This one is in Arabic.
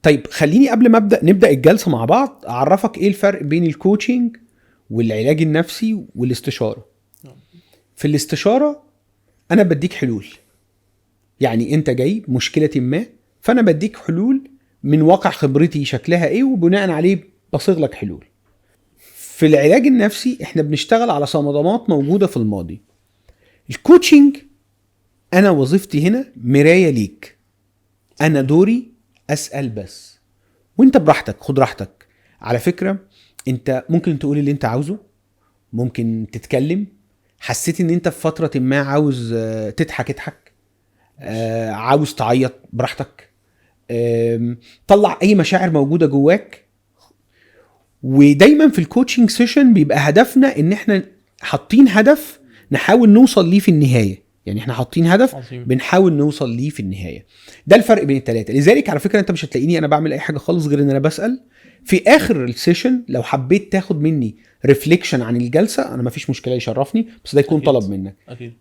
طيب خليني قبل ما نبدأ الجلسة مع بعض أعرفك إيه الفرق بين الكوتشنج والعلاج النفسي والاستشارة. في الاستشارة أنا بديك حلول، يعني أنت جاي مشكلة ما فأنا بديك حلول من واقع خبرتي شكلها إيه وبناء عليه بصيغ لك حلول. في العلاج النفسي إحنا بنشتغل على صمدات موجودة في الماضي. الكوتشنج أنا وظيفتي هنا مراية ليك، أنا دوري أسأل بس وانت براحتك، خد راحتك. على فكرة انت ممكن تقول اللي انت عاوزه، ممكن تتكلم، حسيت ان انت في فترة ما عاوز تضحك اضحك، عاوز تعيط براحتك، طلع اي مشاعر موجودة جواك. ودايما في الكوتشنج سيشن بيبقى هدفنا ان احنا حاطين هدف نحاول نوصل ليه في النهاية، يعني احنا حاطين هدف عظيم. بنحاول نوصل ليه في النهاية. ده الفرق بين الثلاثة. لذلك على فكرة انت مش هتلاقيني انا بعمل اي حاجة خالص غير ان انا بسأل. في اخر السيشن لو حبيت تاخد مني ريفليكشن عن الجلسة انا مفيش مشكلة، يشرفني، بس ده يكون أكيد. طلب منك. أكيد.